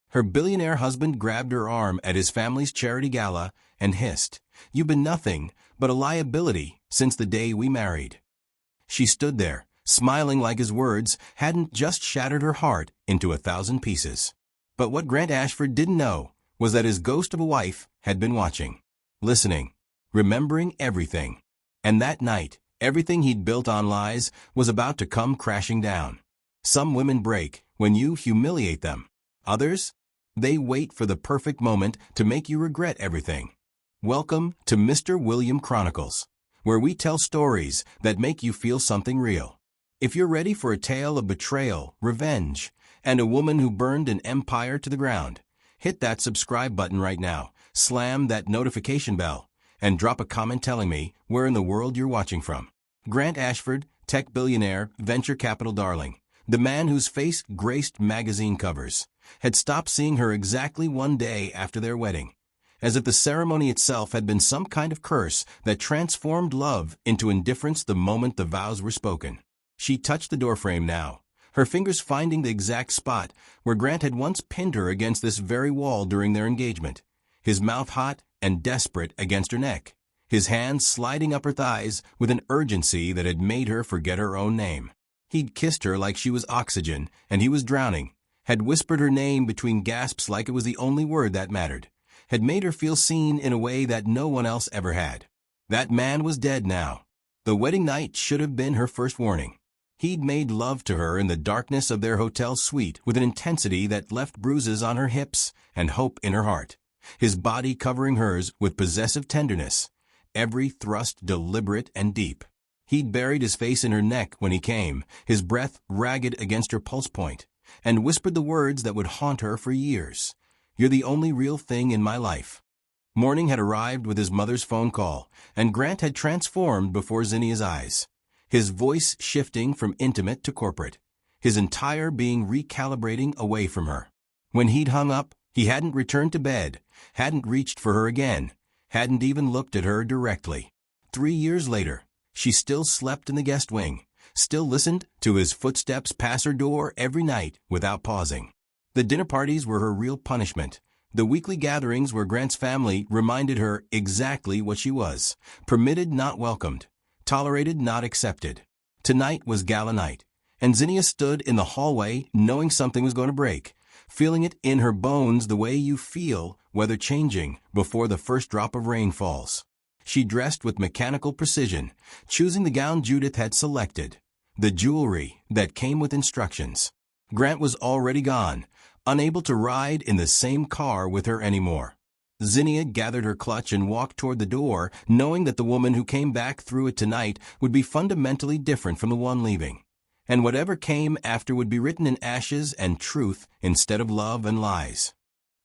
Her billionaire husband grabbed her arm at his family's charity gala and hissed, "You've been nothing but a liability since the day we married." She stood there, smiling like his words hadn't just shattered her heart into 1,000 pieces. But what Grant Ashford didn't know was that his ghost of a wife had been watching, listening, remembering everything. And that night, everything he'd built on lies was about to come crashing down. Some women break when you humiliate them. Others, they wait for the perfect moment to make you regret everything. Welcome to Mr. William Chronicles, where we tell stories that make you feel something real. If you're ready for a tale of betrayal, revenge, and a woman who burned an empire to the ground, hit that subscribe button right now, slam that notification bell, and drop a comment telling me where in the world you're watching from. Grant Ashford, tech billionaire, venture capital darling, the man whose face graced magazine covers, had stopped seeing her exactly one day after their wedding, as if the ceremony itself had been some kind of curse that transformed love into indifference the moment the vows were spoken. She touched the doorframe now, her fingers finding the exact spot where Grant had once pinned her against this very wall during their engagement, his mouth hot and desperate against her neck, his hands sliding up her thighs with an urgency that had made her forget her own name. He'd kissed her like she was oxygen and he was drowning, had whispered her name between gasps like it was the only word that mattered, had made her feel seen in a way that no one else ever had. That man was dead now. The wedding night should have been her first warning. He'd made love to her in the darkness of their hotel suite with an intensity that left bruises on her hips and hope in her heart, his body covering hers with possessive tenderness, every thrust deliberate and deep. He'd buried his face in her neck when he came, his breath ragged against her pulse point, and whispered the words that would haunt her for years. "You're the only real thing in my life." Morning had arrived with his mother's phone call, and Grant had transformed before Zinnia's eyes, his voice shifting from intimate to corporate, his entire being recalibrating away from her. When he'd hung up, he hadn't returned to bed, hadn't reached for her again, hadn't even looked at her directly. 3 years later, she still slept in the guest wing, still listened to his footsteps pass her door every night without pausing. The dinner parties were her real punishment, the weekly gatherings where Grant's family reminded her exactly what she was, permitted not welcomed, tolerated not accepted. Tonight was gala night, and Zinnia stood in the hallway knowing something was going to break, feeling it in her bones the way you feel weather changing before the first drop of rain falls. She dressed with mechanical precision, choosing the gown Judith had selected, the jewelry that came with instructions. Grant was already gone, unable to ride in the same car with her anymore. Zinnia gathered her clutch and walked toward the door, knowing that the woman who came back through it tonight would be fundamentally different from the one leaving. And whatever came after would be written in ashes and truth instead of love and lies.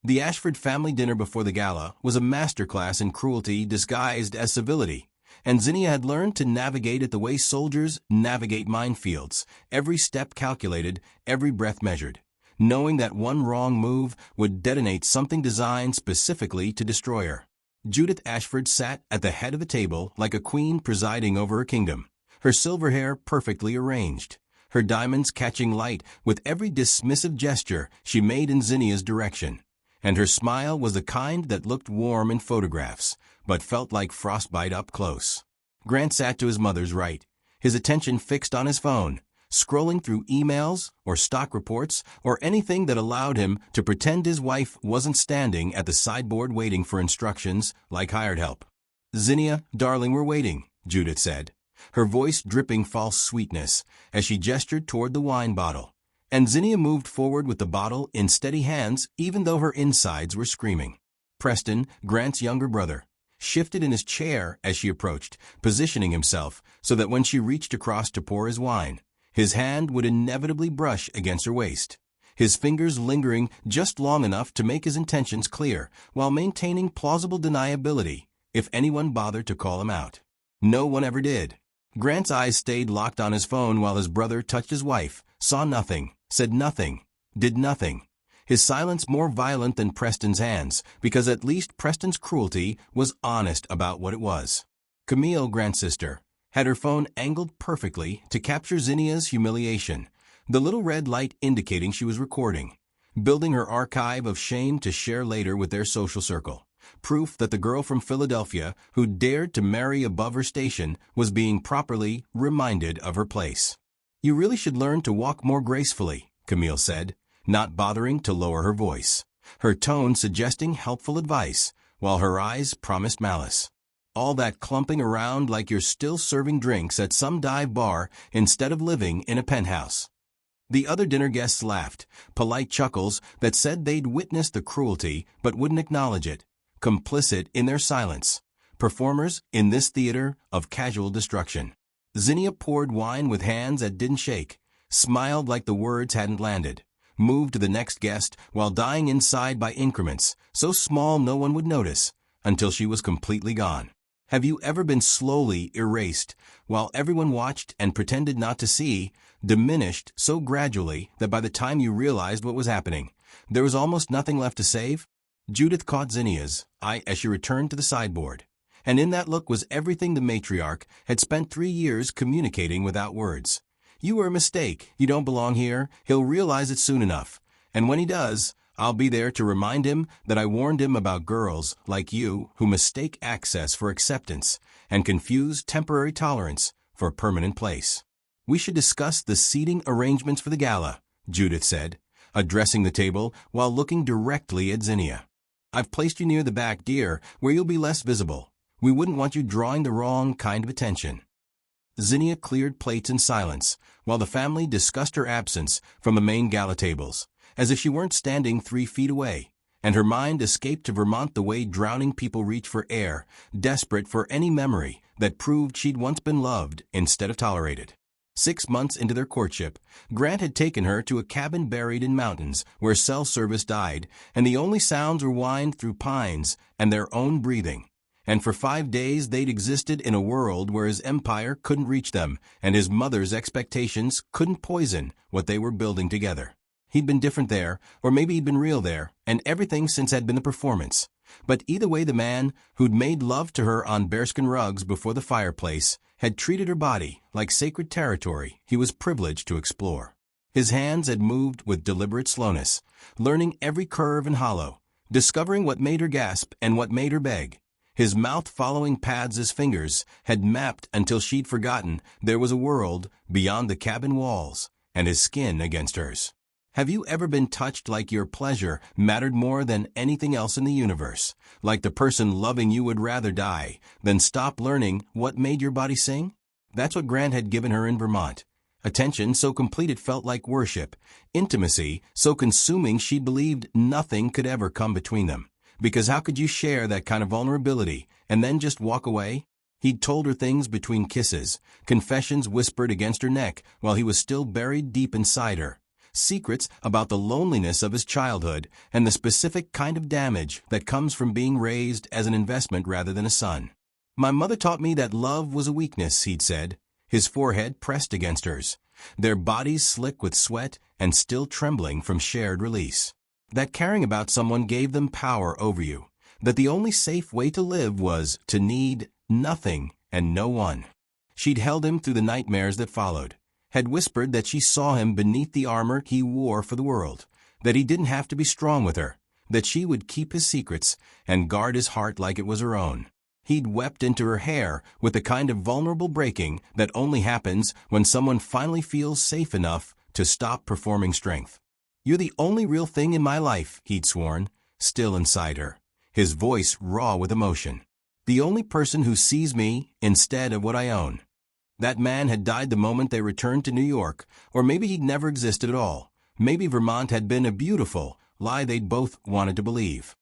The Ashford family dinner before the gala was a masterclass in cruelty disguised as civility, and Zinnia had learned to navigate it the way soldiers navigate minefields, every step calculated, every breath measured, knowing that one wrong move would detonate something designed specifically to destroy her. Judith Ashford sat at the head of the table like a queen presiding over a kingdom, her silver hair perfectly arranged, her diamonds catching light with every dismissive gesture she made in Zinnia's direction. And her smile was the kind that looked warm in photographs, but felt like frostbite up close. Grant sat to his mother's right, his attention fixed on his phone, scrolling through emails or stock reports or anything that allowed him to pretend his wife wasn't standing at the sideboard waiting for instructions like hired help. "Zinnia, darling, we're waiting," Judith said, her voice dripping false sweetness as she gestured toward the wine bottle. And Zinnia moved forward with the bottle in steady hands even though her insides were screaming. Preston, Grant's younger brother, shifted in his chair as she approached, positioning himself so that when she reached across to pour his wine, his hand would inevitably brush against her waist, his fingers lingering just long enough to make his intentions clear while maintaining plausible deniability if anyone bothered to call him out. No one ever did. Grant's eyes stayed locked on his phone while his brother touched his wife, saw nothing, said nothing, did nothing. His silence more violent than Preston's hands, because at least Preston's cruelty was honest about what it was. Camille, Grant's sister, had her phone angled perfectly to capture Zinnia's humiliation, the little red light indicating she was recording. building her archive of shame to share later with their social circle. Proof that the girl from Philadelphia who dared to marry above her station was being properly reminded of her place. "You really should learn to walk more gracefully," Camille said, not bothering to lower her voice, her tone suggesting helpful advice, while her eyes promised malice. "All that clumping around like you're still serving drinks at some dive bar instead of living in a penthouse." The other dinner guests laughed, polite chuckles that said they'd witnessed the cruelty but wouldn't acknowledge it, complicit in their silence, performers in this theater of casual destruction. Zinnia poured wine with hands that didn't shake, smiled like the words hadn't landed, moved to the next guest while dying inside by increments, so small no one would notice, until she was completely gone. Have you ever been slowly erased while everyone watched and pretended not to see, diminished so gradually that by the time you realized what was happening, there was almost nothing left to save? Judith caught Zinnia's eye as she returned to the sideboard, and in that look was everything the matriarch had spent 3 years communicating without words. "You were a mistake. You don't belong here. He'll realize it soon enough. And when he does, I'll be there to remind him that I warned him about girls like you who mistake access for acceptance and confuse temporary tolerance for a permanent place. We should discuss the seating arrangements for the gala," Judith said, addressing the table while looking directly at Zinnia. "I've placed you near the back, dear, where you'll be less visible. We wouldn't want you drawing the wrong kind of attention." Zinnia cleared plates in silence, while the family discussed her absence from the main gala tables, as if she weren't standing 3 feet away, and her mind escaped to Vermont the way drowning people reach for air, desperate for any memory that proved she'd once been loved instead of tolerated. 6 months into their courtship, Grant had taken her to a cabin buried in mountains where cell service died, and the only sounds were whined through pines and their own breathing. And for 5 days they'd existed in a world where his empire couldn't reach them, and his mother's expectations couldn't poison what they were building together. He'd been different there, or maybe he'd been real there, and everything since had been the performance. But either way, the man who'd made love to her on bearskin rugs before the fireplace had treated her body like sacred territory he was privileged to explore. His hands had moved with deliberate slowness, learning every curve and hollow, discovering what made her gasp and what made her beg. His mouth following paths his fingers had mapped until she'd forgotten there was a world beyond the cabin walls, and his skin against hers. Have you ever been touched like your pleasure mattered more than anything else in the universe? Like the person loving you would rather die than stop learning what made your body sing? That's what Grant had given her in Vermont. Attention so complete it felt like worship. Intimacy so consuming she believed nothing could ever come between them. Because how could you share that kind of vulnerability and then just walk away? He'd told her things between kisses, confessions whispered against her neck while he was still buried deep inside her. Secrets about the loneliness of his childhood and the specific kind of damage that comes from being raised as an investment rather than a son. "My mother taught me that love was a weakness," he'd said, his forehead pressed against hers, their bodies slick with sweat and still trembling from shared release. That caring about someone gave them power over you, that the only safe way to live was to need nothing and no one. She'd held him through the nightmares that followed, had whispered that she saw him beneath the armor he wore for the world, that he didn't have to be strong with her, that she would keep his secrets and guard his heart like it was her own. He'd wept into her hair with the kind of vulnerable breaking that only happens when someone finally feels safe enough to stop performing strength. "You're the only real thing in my life," he'd sworn, still inside her, his voice raw with emotion. "The only person who sees me instead of what I own." That man had died the moment they returned to New York, or maybe he'd never existed at all. Maybe Vermont had been a beautiful lie they'd both wanted to believe.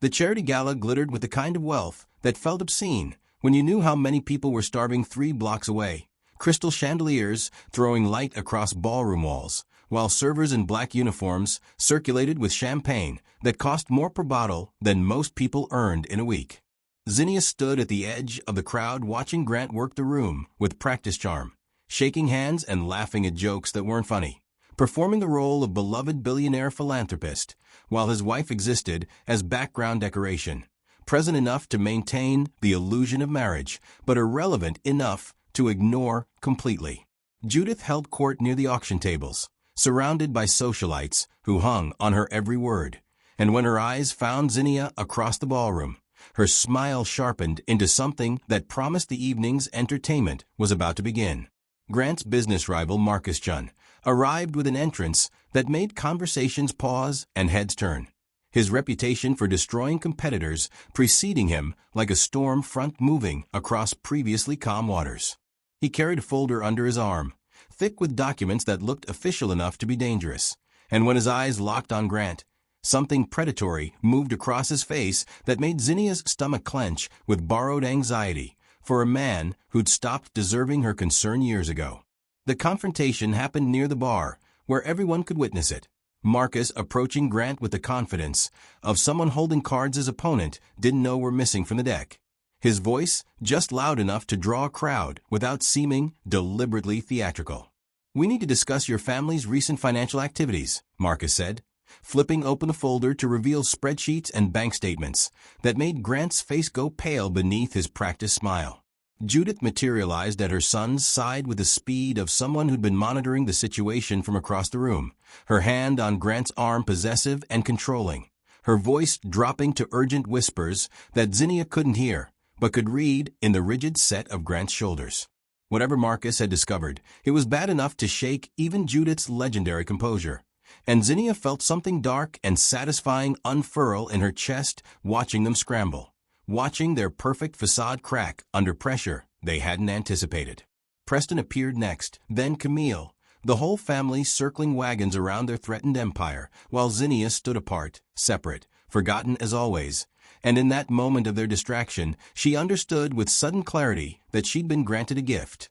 The charity gala glittered with the kind of wealth that felt obscene when you knew how many people were starving 3 blocks away. Crystal chandeliers throwing light across ballroom walls, while servers in black uniforms circulated with champagne that cost more per bottle than most people earned in a week. Zinnia stood at the edge of the crowd watching Grant work the room with practice charm, shaking hands and laughing at jokes that weren't funny, performing the role of beloved billionaire philanthropist, while his wife existed as background decoration, present enough to maintain the illusion of marriage, but irrelevant enough to ignore completely. Judith held court near the auction tables, surrounded by socialites who hung on her every word. And when her eyes found Zinnia across the ballroom, her smile sharpened into something that promised the evening's entertainment was about to begin. Grant's business rival, Marcus Chun, arrived with an entrance that made conversations pause and heads turn. His reputation for destroying competitors preceding him like a storm front moving across previously calm waters. He carried a folder under his arm, thick with documents that looked official enough to be dangerous. And when his eyes locked on Grant, something predatory moved across his face that made Zinnia's stomach clench with borrowed anxiety for a man who'd stopped deserving her concern years ago. The confrontation happened near the bar, where everyone could witness it. Marcus, approaching Grant with the confidence of someone holding cards his opponent didn't know were missing from the deck. His voice just loud enough to draw a crowd without seeming deliberately theatrical. "We need to discuss your family's recent financial activities," Marcus said, flipping open the folder to reveal spreadsheets and bank statements that made Grant's face go pale beneath his practiced smile. Judith materialized at her son's side with the speed of someone who'd been monitoring the situation from across the room, her hand on Grant's arm possessive and controlling, her voice dropping to urgent whispers that Zinnia couldn't hear, but could read in the rigid set of Grant's shoulders. Whatever Marcus had discovered, it was bad enough to shake even Judith's legendary composure. And Zinnia felt something dark and satisfying unfurl in her chest watching them scramble, watching their perfect facade crack under pressure they hadn't anticipated. Preston appeared next, then Camille, the whole family circling wagons around their threatened empire, while Zinnia stood apart, separate, forgotten as always. And in that moment of their distraction, she understood with sudden clarity that she'd been granted a gift.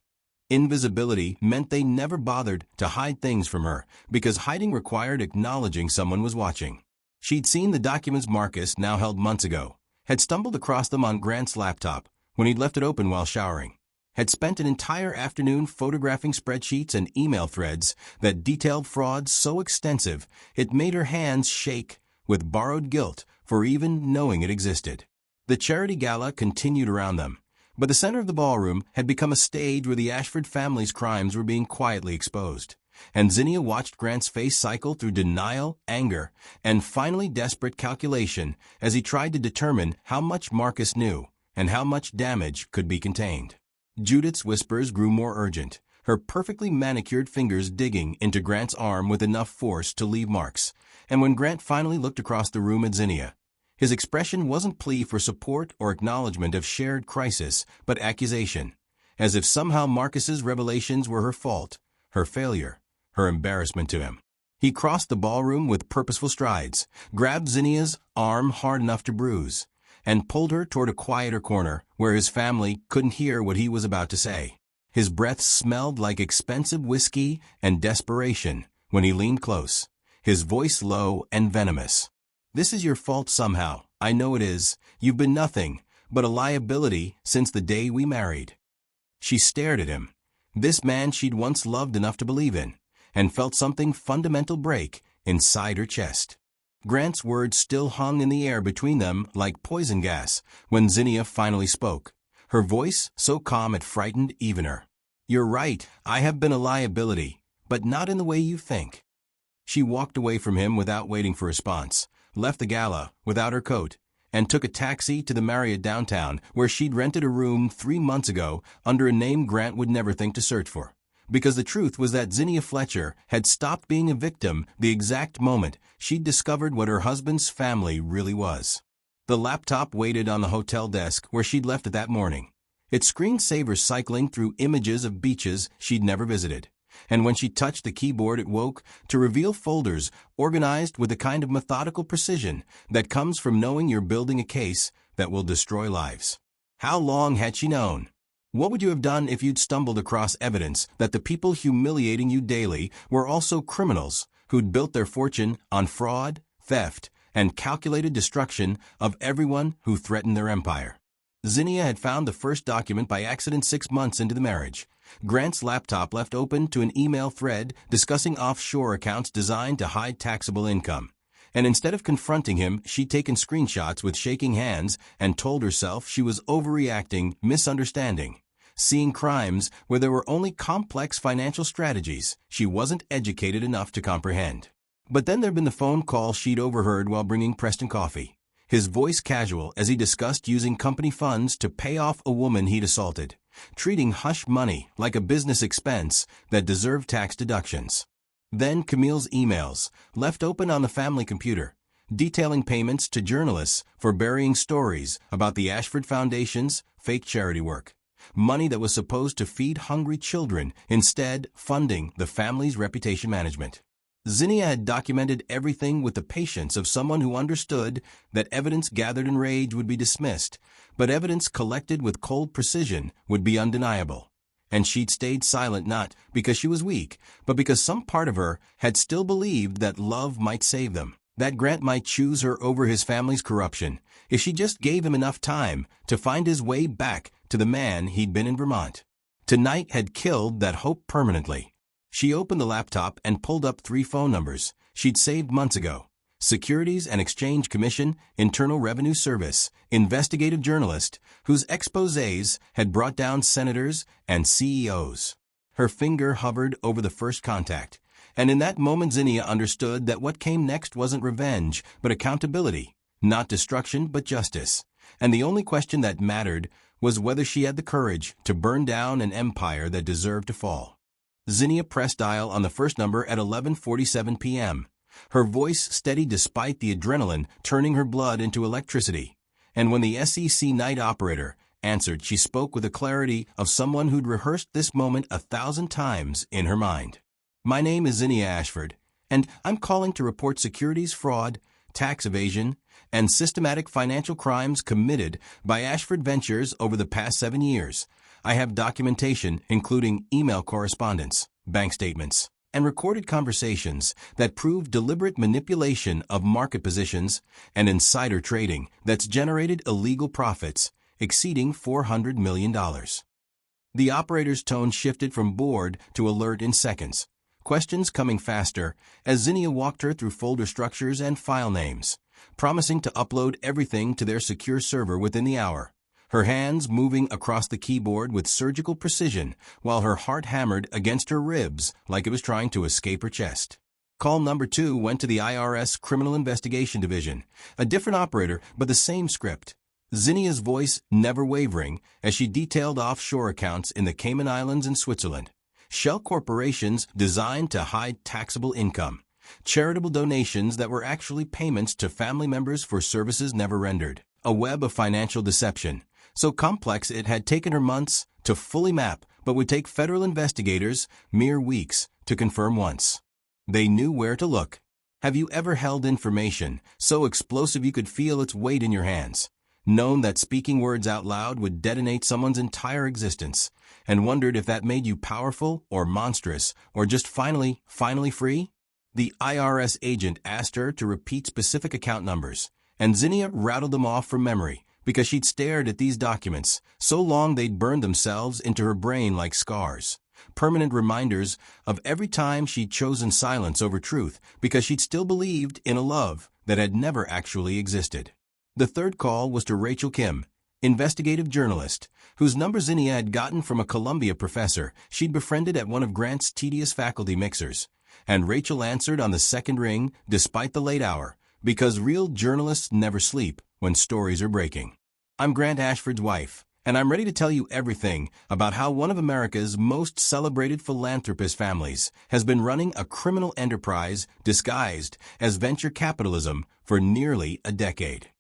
Invisibility meant they never bothered to hide things from her, because hiding required acknowledging someone was watching. She'd seen the documents Marcus now held months ago, had stumbled across them on Grant's laptop when he'd left it open while showering, had spent an entire afternoon photographing spreadsheets and email threads that detailed frauds so extensive it made her hands shake with borrowed guilt for even knowing it existed. The charity gala continued around them, but the center of the ballroom had become a stage where the Ashford family's crimes were being quietly exposed. And Zinnia watched Grant's face cycle through denial, anger, and finally desperate calculation as he tried to determine how much Marcus knew and how much damage could be contained. Judith's whispers grew more urgent, her perfectly manicured fingers digging into Grant's arm with enough force to leave marks. And when Grant finally looked across the room at Zinnia, his expression wasn't plea for support or acknowledgement of shared crisis, but accusation, as if somehow Marcus's revelations were her fault, her failure, her embarrassment to him. He crossed the ballroom with purposeful strides, grabbed Zinnia's arm hard enough to bruise, and pulled her toward a quieter corner where his family couldn't hear what he was about to say. His breath smelled like expensive whiskey and desperation when he leaned close, his voice low and venomous. "This is your fault somehow. I know it is. You've been nothing but a liability since the day we married." She stared at him, this man she'd once loved enough to believe in, and felt something fundamental break inside her chest. Grant's words still hung in the air between them like poison gas when Zinnia finally spoke, her voice so calm it frightened even her. "You're right, I have been a liability, but not in the way you think." She walked away from him without waiting for a response, left the gala without her coat, and took a taxi to the Marriott downtown where she'd rented a room 3 months ago under a name Grant would never think to search for. Because the truth was that Zinnia Fletcher had stopped being a victim the exact moment she'd discovered what her husband's family really was. The laptop waited on the hotel desk where she'd left it that morning, its screensaver cycling through images of beaches she'd never visited. And when she touched the keyboard it woke to reveal folders organized with the kind of methodical precision that comes from knowing you're building a case that will destroy lives. How long had she known? What would you have done if you'd stumbled across evidence that the people humiliating you daily were also criminals who'd built their fortune on fraud, theft, and calculated destruction of everyone who threatened their empire? Zinnia had found the first document by accident 6 months into the marriage. Grant's laptop left open to an email thread discussing offshore accounts designed to hide taxable income. And instead of confronting him, she'd taken screenshots with shaking hands and told herself she was overreacting, misunderstanding. seeing crimes where there were only complex financial strategies she wasn't educated enough to comprehend. But then there'd been the phone call she'd overheard while bringing Preston coffee. His voice casual as he discussed using company funds to pay off a woman he'd assaulted, treating hush money like a business expense that deserved tax deductions. Then Camille's emails, left open on the family computer, detailing payments to journalists for burying stories about the Ashford Foundation's fake charity work. Money that was supposed to feed hungry children, instead funding the family's reputation management. Zinnia had documented everything with the patience of someone who understood that evidence gathered in rage would be dismissed, but evidence collected with cold precision would be undeniable. And she'd stayed silent not because she was weak, but because some part of her had still believed that love might save them, that Grant might choose her over his family's corruption, if she just gave him enough time to find his way back to the man he'd been in Vermont. Tonight had killed that hope permanently. She opened the laptop and pulled up 3 phone numbers she'd saved months ago. Securities and Exchange Commission, Internal Revenue Service, investigative journalist, whose exposés had brought down senators and CEOs. Her finger hovered over the first contact, and in that moment Zinnia understood that what came next wasn't revenge, but accountability, not destruction, but justice. And the only question that mattered was whether she had the courage to burn down an empire that deserved to fall. Zinnia pressed dial on the first number at 11:47 p.m., her voice steady despite the adrenaline turning her blood into electricity. And when the SEC night operator answered, she spoke with the clarity of someone who'd rehearsed this moment 1,000 times in her mind. "My name is Zinnia Ashford, and I'm calling to report securities fraud, tax evasion, and systematic financial crimes committed by Ashford Ventures over the past 7 years. I have documentation, including email correspondence, bank statements, and recorded conversations that prove deliberate manipulation of market positions and insider trading that's generated illegal profits exceeding $400 million. The operator's tone shifted from bored to alert in seconds, questions coming faster as Zinnia walked her through folder structures and file names, promising to upload everything to their secure server within the hour. Her hands moving across the keyboard with surgical precision, while her heart hammered against her ribs like it was trying to escape her chest. Call number 2 went to the IRS Criminal Investigation Division, a different operator but the same script. Zinnia's voice never wavering as she detailed offshore accounts in the Cayman Islands and Switzerland, shell corporations designed to hide taxable income, charitable donations that were actually payments to family members for services never rendered, a web of financial deception so complex it had taken her months to fully map, but would take federal investigators mere weeks to confirm once. They knew where to look. Have you ever held information so explosive you could feel its weight in your hands, known that speaking words out loud would detonate someone's entire existence, and wondered if that made you powerful or monstrous or just finally free? The IRS agent asked her to repeat specific account numbers, and Zinnia rattled them off from memory, because she'd stared at these documents so long they'd burned themselves into her brain like scars, permanent reminders of every time she'd chosen silence over truth because she'd still believed in a love that had never actually existed. The third call was to Rachel Kim, investigative journalist, whose number Zinnia had gotten from a Columbia professor she'd befriended at one of Grant's tedious faculty mixers. And Rachel answered on the second ring despite the late hour, because real journalists never sleep when stories are breaking. "I'm Grant Ashford's wife, and I'm ready to tell you everything about how one of America's most celebrated philanthropist families has been running a criminal enterprise disguised as venture capitalism for nearly a decade."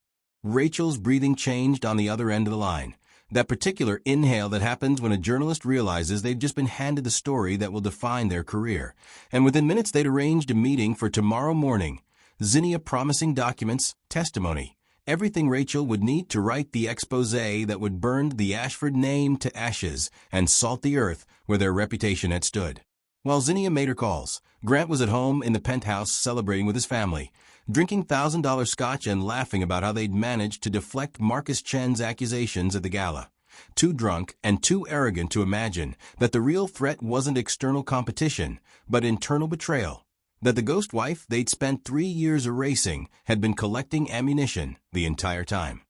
Rachel's breathing changed on the other end of the line, that particular inhale that happens when a journalist realizes they've just been handed the story that will define their career. And within minutes they'd arranged a meeting for tomorrow morning, Zinnia promising documents, testimony, everything Rachel would need to write the exposé that would burn the Ashford name to ashes and salt the earth where their reputation had stood. While Zinnia made her calls, Grant was at home in the penthouse celebrating with his family, drinking $1,000 scotch and laughing about how they'd managed to deflect Marcus Chen's accusations at the gala. Too drunk and too arrogant to imagine that the real threat wasn't external competition, but internal betrayal. That the ghost wife they'd spent 3 years erasing had been collecting ammunition the entire time.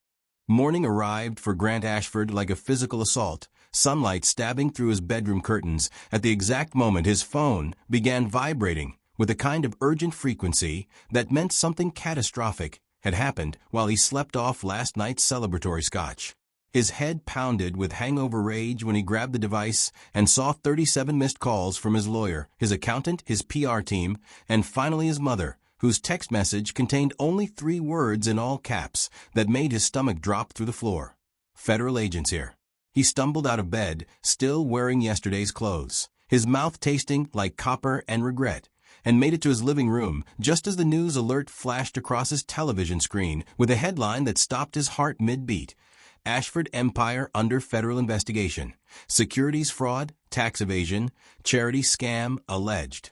Morning arrived for Grant Ashford like a physical assault, sunlight stabbing through his bedroom curtains at the exact moment his phone began vibrating with a kind of urgent frequency that meant something catastrophic had happened while he slept off last night's celebratory scotch. His head pounded with hangover rage when he grabbed the device and saw 37 missed calls from his lawyer, his accountant, his PR team, and finally his mother, whose text message contained only 3 words in all caps that made his stomach drop through the floor. Federal agents here. He stumbled out of bed, still wearing yesterday's clothes, his mouth tasting like copper and regret, and made it to his living room just as the news alert flashed across his television screen with a headline that stopped his heart mid-beat. Ashford Empire under federal investigation. Securities fraud, tax evasion, charity scam alleged.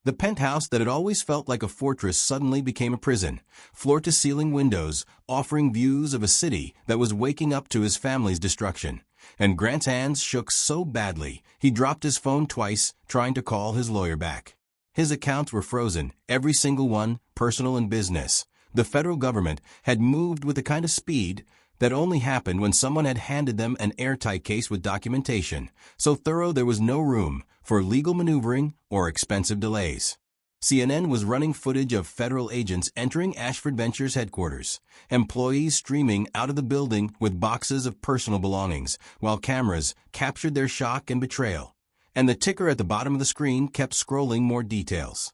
The penthouse that had always felt like a fortress suddenly became a prison, floor-to-ceiling windows offering views of a city that was waking up to his family's destruction. And Grant's hands shook so badly, he dropped his phone twice, trying to call his lawyer back. His accounts were frozen, every single one, personal and business. The federal government had moved with the kind of speed that only happened when someone had handed them an airtight case with documentation, so thorough there was no room for legal maneuvering or expensive delays. CNN was running footage of federal agents entering Ashford Ventures headquarters, employees streaming out of the building with boxes of personal belongings, while cameras captured their shock and betrayal. And the ticker at the bottom of the screen kept scrolling more details.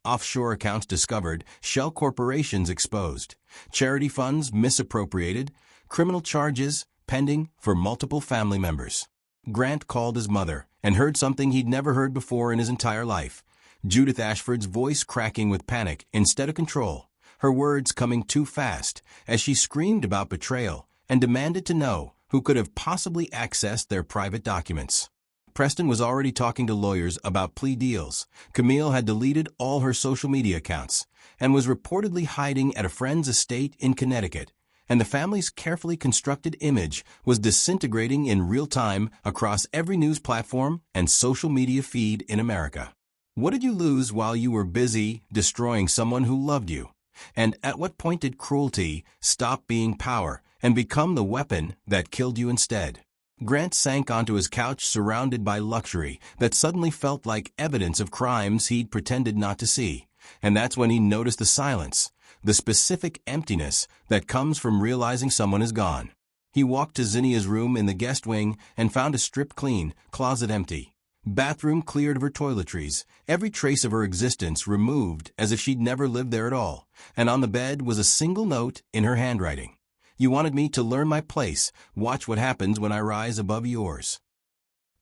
Offshore accounts discovered, shell corporations exposed, charity funds misappropriated, criminal charges pending for multiple family members. Grant called his mother and heard something he'd never heard before in his entire life. Judith Ashford's voice cracking with panic instead of control, her words coming too fast as she screamed about betrayal and demanded to know who could have possibly accessed their private documents. Preston was already talking to lawyers about plea deals. Camille had deleted all her social media accounts and was reportedly hiding at a friend's estate in Connecticut, and the family's carefully constructed image was disintegrating in real time across every news platform and social media feed in America. What did you lose while you were busy destroying someone who loved you? And at what point did cruelty stop being power and become the weapon that killed you instead? Grant sank onto his couch surrounded by luxury that suddenly felt like evidence of crimes he'd pretended not to see. And that's when he noticed the silence, the specific emptiness that comes from realizing someone is gone. He walked to Zinnia's room in the guest wing and found a strip clean, closet empty, bathroom cleared of her toiletries, every trace of her existence removed as if she'd never lived there at all, and on the bed was a single note in her handwriting. You wanted me to learn my place. Watch what happens when I rise above yours.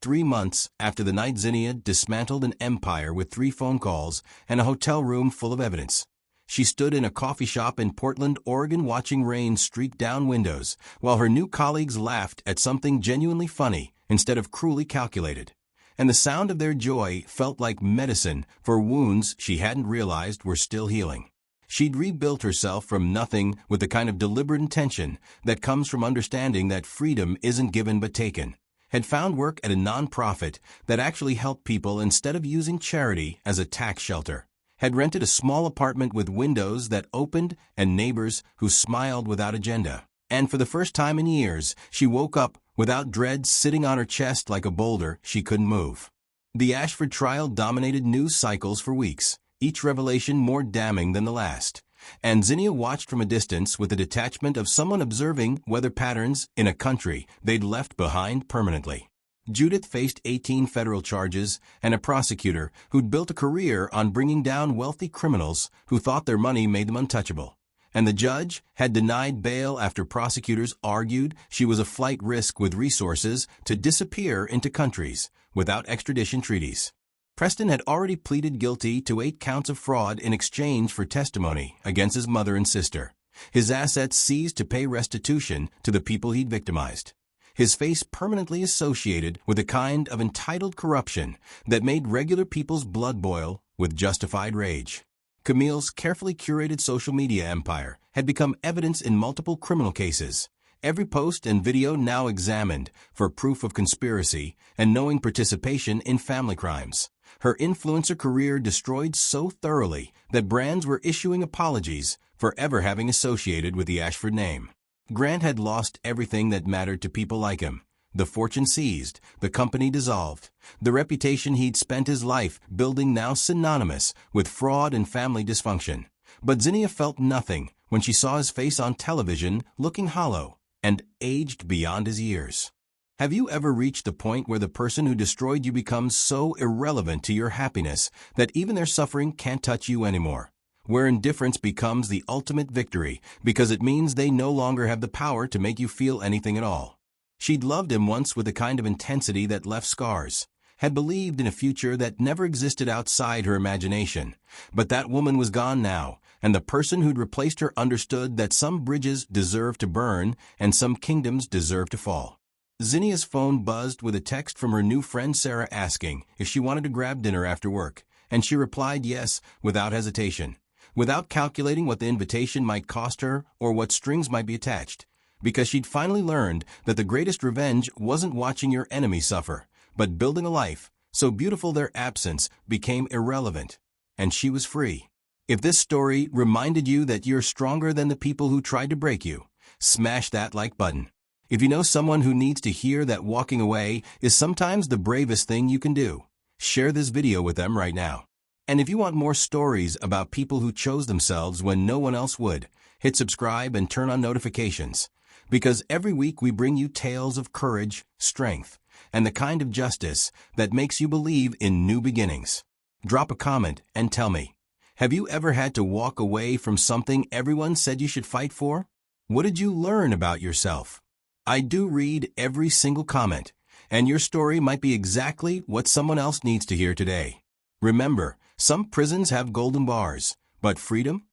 3 months after the night Zinnia dismantled an empire with 3 phone calls and a hotel room full of evidence, she stood in a coffee shop in Portland, Oregon, watching rain streak down windows, while her new colleagues laughed at something genuinely funny instead of cruelly calculated. And the sound of their joy felt like medicine for wounds she hadn't realized were still healing. She'd rebuilt herself from nothing with the kind of deliberate intention that comes from understanding that freedom isn't given but taken, had found work at a nonprofit that actually helped people instead of using charity as a tax shelter, had rented a small apartment with windows that opened and neighbors who smiled without agenda. And for the first time in years, she woke up without dread sitting on her chest like a boulder she couldn't move. The Ashford trial dominated news cycles for weeks, each revelation more damning than the last, and Zinnia watched from a distance with the detachment of someone observing weather patterns in a country they'd left behind permanently. Judith faced 18 federal charges and a prosecutor who'd built a career on bringing down wealthy criminals who thought their money made them untouchable. And the judge had denied bail after prosecutors argued she was a flight risk with resources to disappear into countries without extradition treaties. Preston had already pleaded guilty to 8 counts of fraud in exchange for testimony against his mother and sister. His assets seized to pay restitution to the people he'd victimized. His face permanently associated with a kind of entitled corruption that made regular people's blood boil with justified rage. Camille's carefully curated social media empire had become evidence in multiple criminal cases, every post and video now examined for proof of conspiracy and knowing participation in family crimes. Her influencer career destroyed so thoroughly that brands were issuing apologies for ever having associated with the Ashford name. Grant had lost everything that mattered to people like him, The fortune seized, the company dissolved. The reputation he'd spent his life building now synonymous with fraud and family dysfunction. But Zinnia felt nothing when she saw his face on television looking hollow and aged beyond his years. Have you ever reached the point where the person who destroyed you becomes so irrelevant to your happiness that even their suffering can't touch you anymore? Where indifference becomes the ultimate victory because it means they no longer have the power to make you feel anything at all. She'd loved him once with a kind of intensity that left scars, had believed in a future that never existed outside her imagination. But that woman was gone now, and the person who'd replaced her understood that some bridges deserve to burn and some kingdoms deserve to fall. Zinnia's phone buzzed with a text from her new friend Sarah asking if she wanted to grab dinner after work, and she replied yes without hesitation, without calculating what the invitation might cost her or what strings might be attached, because she'd finally learned that the greatest revenge wasn't watching your enemy suffer, but building a life so beautiful their absence became irrelevant, and she was free. If this story reminded you that you're stronger than the people who tried to break you, smash that like button. If you know someone who needs to hear that walking away is sometimes the bravest thing you can do, share this video with them right now. And if you want more stories about people who chose themselves when no one else would, hit subscribe and turn on notifications. Because every week we bring you tales of courage, strength, and the kind of justice that makes you believe in new beginnings. Drop a comment and tell me, have you ever had to walk away from something everyone said you should fight for? What did you learn about yourself? I do read every single comment, and your story might be exactly what someone else needs to hear today. Remember, some prisons have golden bars, but freedom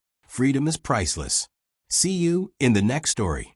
is priceless. See you in the next story.